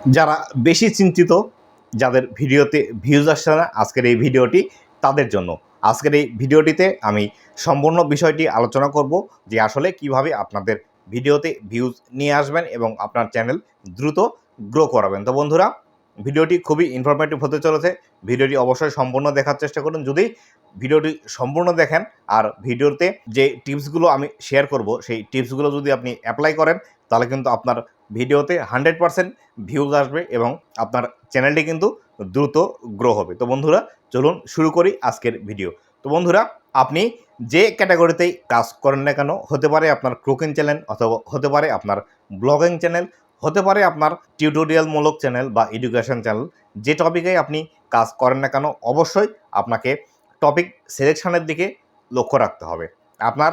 যারা বেশি চিন্তিত, যাদের ভিডিওতে ভিউজ আসছে না, আজকের এই ভিডিওটি তাদের জন্য। আজকের এই ভিডিওটিতে আমি সম্পূর্ণ বিষয়টি আলোচনা করব যে আসলে কিভাবে আপনাদের ভিডিওতে ভিউজ নিয়ে আসবেন এবং আপনার চ্যানেল দ্রুত গ্রো করাবেন। তো বন্ধুরা, ভিডিওটি খুবই ইনফরমেটিভ হতে চলেছে। ভিডিওটি অবশ্যই সম্পূর্ণ দেখার চেষ্টা করুন। যদি ভিডিওটি সম্পূর্ণ দেখেন আর ভিডিওতে যে টিপসগুলো আমি শেয়ার করব সেই টিপসগুলো যদি আপনি অ্যাপ্লাই করেন, তাহলে কিন্তু আপনার ভিডিওতে 100% ভিউজ আসবে এবং আপনার চ্যানেলটি কিন্তু দ্রুত গ্রো হবে। তো বন্ধুরা, চলুন শুরু করি আজকের ভিডিও। তো বন্ধুরা, আপনি যে ক্যাটাগরিতেই কাজ করেন না কেন, হতে পারে আপনার কুকিং চ্যানেল, অথবা হতে পারে আপনার ব্লগিং চ্যানেল, হতে পারে আপনার টিউটোরিয়ালমূলক চ্যানেল বা এডুকেশন চ্যানেল, যে টপিকেই আপনি কাজ করেন না কেন, অবশ্যই আপনাকে টপিক সিলেকশনের দিকে লক্ষ্য রাখতে হবে। আপনার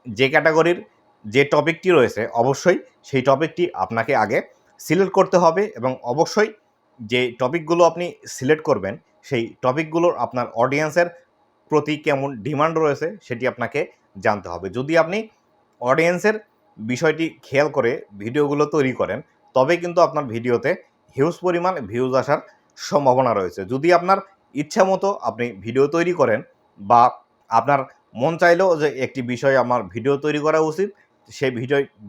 যে ক্যাটাগরির যে টপিকটি রয়েছে, অবশ্যই সেই টপিকটি আপনাকে আগে সিলেক্ট করতে হবে এবং অবশ্যই যে টপিকগুলো আপনি সিলেক্ট করবেন সেই টপিকগুলোর আপনার অডিয়েন্সের প্রতি কেমন ডিমান্ড রয়েছে সেটি আপনাকে জানতে হবে। যদি আপনি অডিয়েন্সের বিষয়টি খেয়াল করে ভিডিওগুলো তৈরি করেন, তবে কিন্তু আপনার ভিডিওতে হিউজ পরিমাণ ভিউজ আসার সম্ভাবনা রয়েছে। যদি আপনার ইচ্ছা মতো আপনি ভিডিও তৈরি করেন বা আপনার মন চাইলেও যে একটি বিষয়ে আমার ভিডিও তৈরি করা উচিত, সেই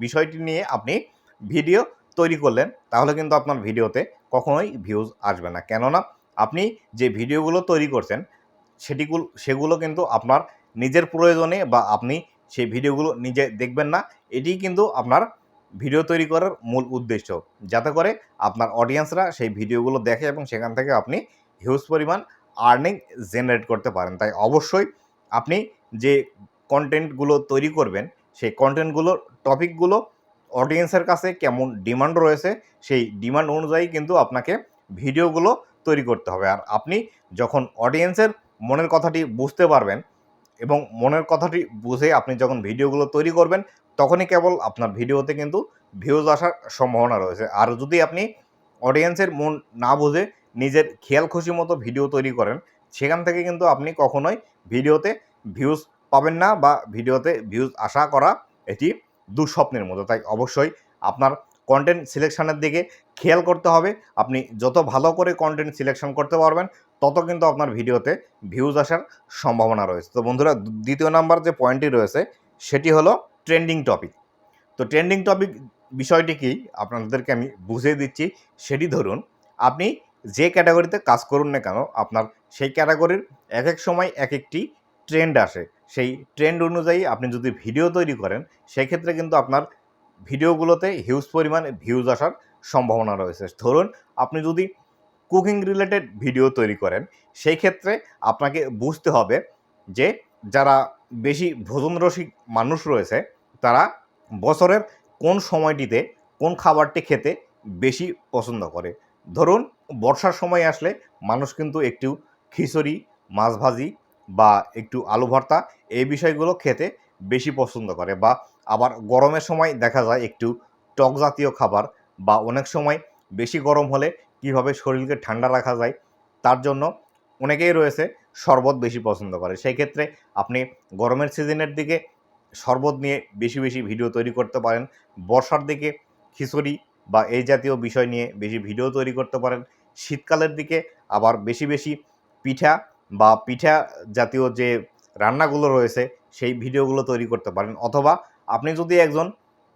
বিষয়টি নিয়ে আপনি ভিডিও তৈরি করলেন, তাহলে কিন্তু আপনার ভিডিওতে কখনোই ভিউজ আসবে না। কেননা আপনি যে ভিডিওগুলো তৈরি করছেন সেগুলো কিন্তু আপনার নিজের প্রয়োজনে বা আপনি সেই ভিডিওগুলো নিজে দেখবেন না। এটিই কিন্তু আপনার ভিডিও তৈরি করার মূল উদ্দেশ্য, যাতে করে আপনার অডিয়েন্সরা সেই ভিডিওগুলো দেখে এবং সেখান থেকে আপনি হিউজ পরিমাণ আর্নিং জেনারেট করতে পারেন। তাই অবশ্যই আপনি যে কন্টেন্টগুলো তৈরি করবেন, সেই কন্টেন্টগুলোর টপিকগুলো অডিয়েন্সের কাছে কেমন ডিমান্ড রয়েছে, সেই ডিমান্ড অনুযায়ী কিন্তু আপনাকে ভিডিওগুলো তৈরি করতে হবে। আর আপনি যখন অডিয়েন্সের মনের কথাটি বুঝতে পারবেন এবং মনের কথাটি বুঝে আপনি যখন ভিডিওগুলো তৈরি করবেন, তখনই কেবল আপনার ভিডিওতে কিন্তু ভিউজ আসার সম্ভাবনা রয়েছে। আর যদি আপনি অডিয়েন্সের মন না বুঝে নিজের খেয়াল খুশি মতো ভিডিও তৈরি করেন, সেখান থেকে কিন্তু আপনি কখনোই ভিডিওতে ভিউজ পাবেন না বা ভিডিওতে ভিউজ আশা করা এটি দুঃস্বপ্নের মতো। তাই অবশ্যই আপনার কন্টেন্ট সিলেকশনের দিকে খেয়াল করতে হবে। আপনি যত ভালো করে কন্টেন্ট সিলেকশন করতে পারবেন, তত কিন্তু আপনার ভিডিওতে ভিউজ আসার সম্ভাবনা রয়েছে। তো বন্ধুরা, দ্বিতীয় নাম্বার যে পয়েন্টটি রয়েছে সেটি হলো ট্রেন্ডিং টপিক। তো ট্রেন্ডিং টপিক বিষয়টি কি আপনাদেরকে আমি বুঝিয়ে দিচ্ছি। সেটি ধরুন, আপনি যে ক্যাটাগরিতে কাজ করুন না কেন, আপনার সেই ক্যাটাগরির এক এক সময় এক একটি ট্রেন্ড আসে। সেই ট্রেন্ড অনুযায়ী আপনি যদি ভিডিও তৈরি করেন, সেক্ষেত্রে কিন্তু আপনার ভিডিওগুলোতে হিউজ পরিমাণ ভিউজ আসার সম্ভাবনা রয়েছে। ধরুন, আপনি যদি কুকিং রিলেটেড ভিডিও তৈরি করেন, সেই ক্ষেত্রে আপনাকে বুঝতে হবে যে যারা বেশি ভোজনরসিক মানুষ রয়েছে, তারা বছরের কোন সময়টিতে কোন খাবারটি খেতে বেশি পছন্দ করে। ধরুন, বর্ষার সময় আসলে মানুষ কিন্তু একটু খিচুড়ি, মাছ ভাজি বা একটু আলু ভর্তা, এই বিষয়গুলো খেতে বেশি পছন্দ করে। বা আবার গরমের সময় দেখা যায় একটু টক জাতীয় খাবার, বা অনেক সময় বেশি গরম হলে কীভাবে শরীরকে ঠান্ডা রাখা যায় তার জন্য অনেকেই রয়েছে শরবত বেশি পছন্দ করে। সেই ক্ষেত্রে আপনি গরমের সিজনের দিকে শরবত নিয়ে বেশি বেশি ভিডিও তৈরি করতে পারেন। বর্ষার দিকে খিচুড়ি বা এই জাতীয় বিষয় নিয়ে বেশি ভিডিও তৈরি করতে পারেন। শীতকালের দিকে আবার বেশি বেশি পিঠা বা পিঠা জাতীয় যে রান্নাগুলো রয়েছে সেই ভিডিওগুলো তৈরি করতে পারেন। অথবা আপনি যদি একজন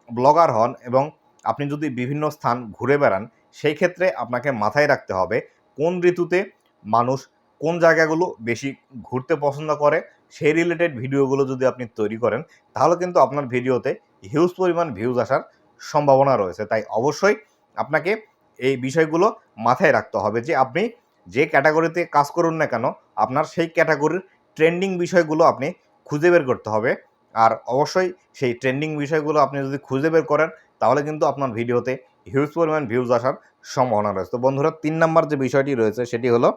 ব্লগার হন এবং আপনি যদি বিভিন্ন স্থান ঘুরে বেড়ান, সেই ক্ষেত্রে আপনাকে মাথায় রাখতে হবে কোন ঋতুতে মানুষ কোন জায়গাগুলো বেশি ঘুরতে পছন্দ করে। সেই রিলেটেড ভিডিওগুলো যদি আপনি তৈরি করেন, তাহলে কিন্তু আপনার ভিডিওতে হিউজ পরিমাণ ভিউজ আসার সম্ভাবনা রয়েছে। তাই অবশ্যই আপনাকে এই বিষয়গুলো মাথায় রাখতে হবে যে আপনি যে ক্যাটাগরিতে কাজ করুন না কেন, আপনার সেই ক্যাটাগরির ট্রেন্ডিং বিষয়গুলো আপনি খুঁজে বের করতে হবে। আর অবশ্যই সেই ট্রেন্ডিং বিষয়গুলো আপনি যদি খুঁজে বের করেন, তাহলে কিন্তু আপনার ভিডিওতে হিউজ পরিমাণ ভিউজ আসার সম্ভাবনা রয়েছে। তো বন্ধুরা, ৩ নাম্বার যে বিষয়টি রয়েছে সেটি হলো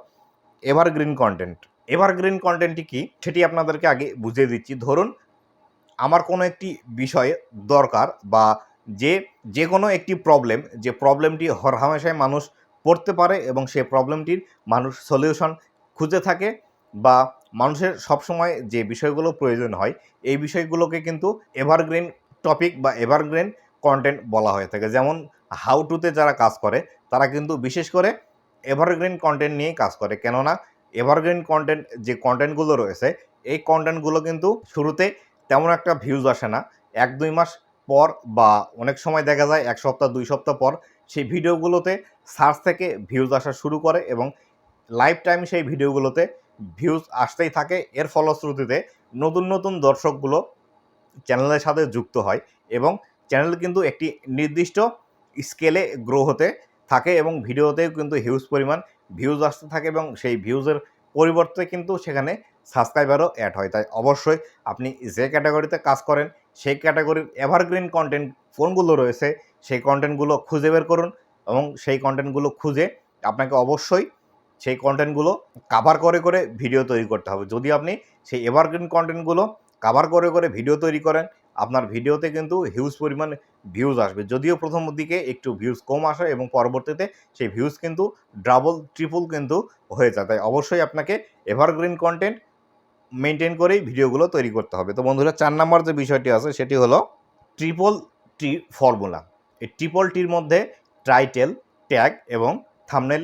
এভারগ্রিন কন্টেন্ট। এভারগ্রিন কন্টেন্টটি কি সেটি আপনাদেরকে আগে বুঝিয়ে দিচ্ছি। ধরুন, আমার কোনো একটি বিষয়ে দরকার বা যে কোনো একটি প্রবলেম, যে প্রবলেমটি হরহামেশাই মানুষ পড়তে পারে এবং সেই প্রবলেমটির মানুষ সলিউশন খুঁজে থাকে, বা মানুষের সবসময় যে বিষয়গুলো প্রয়োজন হয়, এই বিষয়গুলোকে কিন্তু এভারগ্রিন টপিক বা এভারগ্রিন কন্টেন্ট বলা হয়ে থাকে। যেমন হাউ টুতে যারা কাজ করে তারা কিন্তু বিশেষ করে এভারগ্রিন কন্টেন্ট নিয়েই কাজ করে। কেননা এভারগ্রিন কন্টেন্ট যে কন্টেন্টগুলো রয়েছে এই কন্টেন্টগুলো কিন্তু শুরুতে তেমন একটা ভিউজ আসে না। ১-২ মাস পর বা অনেক সময় দেখা যায় ১ সপ্তাহ ২ সপ্তাহ পর সেই ভিডিওগুলোতে সার্চ থেকে ভিউজ আসা শুরু করে এবং লাইফ টাইম সেই ভিডিওগুলোতে ভিউজ আসতেই থাকে। এর ফলশ্রুতিতে নতুন নতুন দর্শকগুলো চ্যানেলের সাথে যুক্ত হয় এবং চ্যানেল কিন্তু একটি নির্দিষ্ট স্কেলে গ্রো হতে থাকে এবং ভিডিওতেও কিন্তু হিউজ পরিমাণ ভিউজ আসতে থাকে এবং সেই ভিউজের পরিবর্তে কিন্তু সেখানে সাবস্ক্রাইবারও অ্যাড হয়। তাই অবশ্যই আপনি যে ক্যাটাগরিতে কাজ করেন সেই ক্যাটাগরির এভারগ্রিন কন্টেন্ট কোনগুলো রয়েছে সেই কন্টেন্টগুলো খুঁজে বের করুন এবং সেই কন্টেন্টগুলো খুঁজে আপনাকে অবশ্যই সেই কন্টেন্টগুলো কাভার করে ভিডিও তৈরি করতে হবে। যদি আপনি সেই এভারগ্রিন কন্টেন্টগুলো কাভার করে ভিডিও তৈরি করেন আপনার ভিডিওতে কিন্তু হিউজ পরিমাণ ভিউজ আসবে। যদিও প্রথম দিকে একটু ভিউজ কম আসে এবং পরবর্তীতে সেই ভিউজ কিন্তু ডাবল ট্রিপল কিন্তু হয়ে যায়। তাই অবশ্যই আপনাকে এভারগ্রিন কন্টেন্ট মেইনটেইন করেই ভিডিওগুলো তৈরি করতে হবে। তো বন্ধুরা ৪ নাম্বার যে বিষয়টি আছে সেটি হলো ট্রিপল টি ফর্মুলা। এই ট্রিপল টির মধ্যে টাইটেল, ট্যাগ এবং থাম্বনেল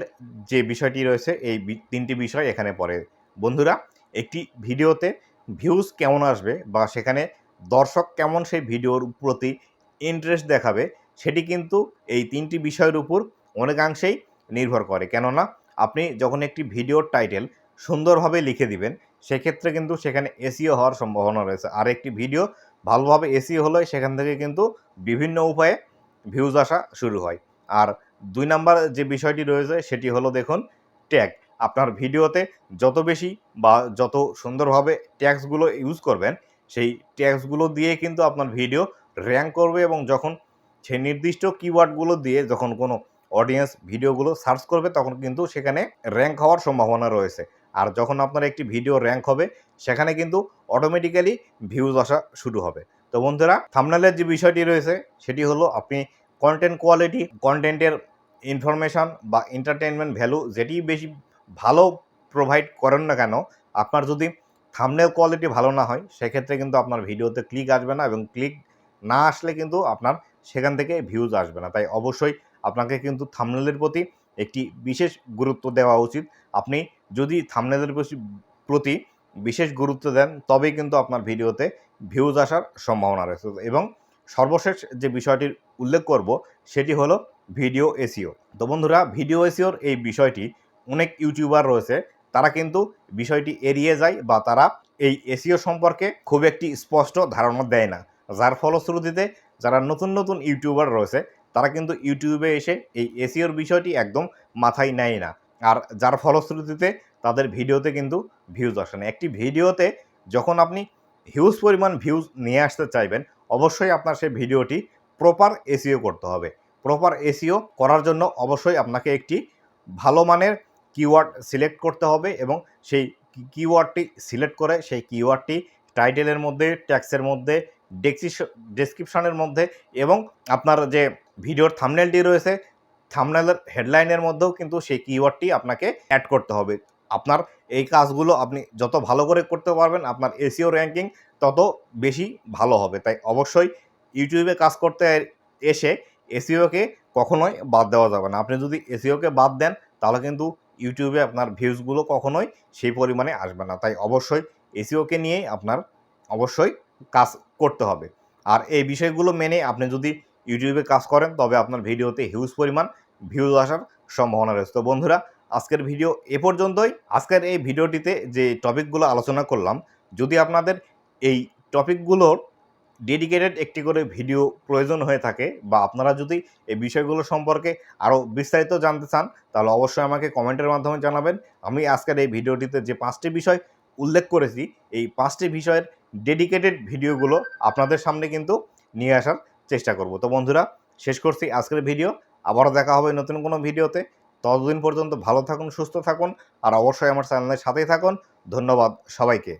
যে বিষয়টি রয়েছে এই ৩টি বিষয় এখানে পড়ে। বন্ধুরা একটি ভিডিওতে ভিউজ কেমন আসবে বা সেখানে দর্শক কেমন সেই ভিডিওর প্রতি ইন্টারেস্ট দেখাবে সেটি কিন্তু এই ৩টি বিষয়ের উপর অনেকাংশেই নির্ভর করে। কেননা আপনি যখন একটি ভিডিওর টাইটেল সুন্দরভাবে লিখে দিবেন সেক্ষেত্রে কিন্তু সেখানে এসইও হওয়ার সম্ভাবনা রয়েছে। আর একটি ভিডিও ভালোভাবে এসইও হলে সেখান থেকে কিন্তু বিভিন্ন উপায়ে ভিউজ আসা শুরু হয়। আর ২ নাম্বার যে বিষয়টি রয়েছে সেটি হলো দেখুন ট্যাগ। আপনার ভিডিওতে যত বেশি বা যত সুন্দরভাবে ট্যাগসগুলো ইউজ করবেন সেই ট্যাগসগুলো দিয়ে কিন্তু আপনার ভিডিও র‍্যাঙ্ক করবে এবং যখন সেই নির্দিষ্ট কিওয়ার্ডগুলো দিয়ে যখন কোনো অডিয়েন্স ভিডিওগুলো সার্চ করবে তখন কিন্তু সেখানে র‍্যাঙ্ক হওয়ার সম্ভাবনা রয়েছে। আর যখন আপনার একটি ভিডিও র‍্যাঙ্ক হবে সেখানে কিন্তু অটোমেটিক্যালি ভিউজ আসা শুরু হবে। তো বন্ধুরা থাম্বনেলের যে বিষয়টি রয়েছে সেটি হলো আপনি কন্টেন্ট কোয়ালিটি, কন্টেন্টের ইনফরমেশন বা এন্টারটেইনমেন্ট ভ্যালু যেটিই বেশি ভালো প্রোভাইড করেন না কেন আপনার যদি থাম্বনেল কোয়ালিটি ভালো না হয় সেক্ষেত্রে কিন্তু আপনার ভিডিওতে ক্লিক আসবে না এবং ক্লিক না আসলে কিন্তু আপনার সেখান থেকে ভিউজ আসবে না। তাই অবশ্যই আপনাকে কিন্তু থাম্বনেলের প্রতি একটি বিশেষ গুরুত্ব দেওয়া উচিত। আপনি যদি থাম্বনেলের প্রতি বিশেষ গুরুত্ব দেন তবেই কিন্তু আপনার ভিডিওতে ভিউজ আসার সম্ভাবনা রয়েছে। এবং সর্বশেষ যে বিষয়টির উল্লেখ করব সেটি হলো ভিডিও এসইও। তো বন্ধুরা ভিডিও এসইওর এই বিষয়টি অনেক ইউটিউবার রয়েছে তারা কিন্তু বিষয়টি এড়িয়ে যায় বা তারা এই এসইও সম্পর্কে খুব একটি স্পষ্ট ধারণা দেয় না। যার ফলশ্রুতিতে যারা নতুন নতুন ইউটিউবার রয়েছে তারা কিন্তু ইউটিউবে এসে এই এসইওর বিষয়টি একদম মাথায় নেয় না। আর যার ফলশ্রুতিতে তাদের ভিডিওতে কিন্তু ভিউজ আসে না। একটি ভিডিওতে যখন আপনি হিউজ পরিমাণ ভিউজ নিয়ে আসতে চাইবেন অবশ্যই আপনার সেই ভিডিওটি প্রপার এসইও করতে হবে। প্রপার এসইও করার জন্য অবশ্যই আপনাকে একটি ভালো মানের কিওয়ার্ড সিলেক্ট করতে হবে এবং সেই কিওয়ার্ডটি সিলেক্ট করে সেই কিওয়ার্ডটি টাইটেলের মধ্যে, ট্যাক্সের মধ্যে, ডেসক্রিপশনের মধ্যে এবং আপনার যে ভিডিওর থাম্বনেলটি রয়েছে থাম্বনেলের হেডলাইনের মধ্যেও কিন্তু সেই কিওয়ার্ডটি আপনাকে অ্যাড করতে হবে। আপনার এই কাজগুলো আপনি যত ভালো করে করতে পারবেন আপনার এসইও র্যাঙ্কিং তত বেশি ভালো হবে। তাই অবশ্যই ইউটিউবে কাজ করতে এসে এসইওকে কখনোই বাদ দেওয়া যাবে না। আপনি যদি এসইওকে বাদ দেন তাহলে কিন্তু ইউটিউবে আপনার ভিউজগুলো কখনোই সেই পরিমাণে আসবে না। তাই অবশ্যই এসইওকে নিয়েই আপনার অবশ্যই কাজ করতে হবে। আর এই বিষয়গুলো মেনে আপনি যদি ইউটিউবে কাজ করেন তবে আপনার ভিডিওতে হিউজ পরিমাণ ভিউজ আসার সম্ভাবনা রয়েছে। তো বন্ধুরা আজকের ভিডিও এ পর্যন্তই। আজকের এই ভিডিওটিতে যে টপিকগুলো আলোচনা করলাম যদি আপনাদের এই টপিকগুলোর ডেডিকেটেড একটি করে ভিডিও প্রয়োজন হয়ে থাকে বা আপনারা যদি এই বিষয়গুলো সম্পর্কে আরও বিস্তারিত জানতে চান তাহলে অবশ্যই আমাকে কমেন্টের মাধ্যমে জানাবেন। আমি আজকের এই ভিডিওটিতে যে 5টি বিষয় উল্লেখ করেছি এই 5টি বিষয়ের ডেডিকেটেড ভিডিওগুলো আপনাদের সামনে কিন্তু নিয়ে আসার চেষ্টা করব। তো বন্ধুরা শেষ করছি আজকের ভিডিও। আবারও দেখা হবে নতুন কোনো ভিডিওতে। ততদিন পর্যন্ত ভালো থাকুন, সুস্থ থাকুন আর অবশ্যই আমার চ্যানেলের সাথেই থাকুন। ধন্যবাদ সবাইকে।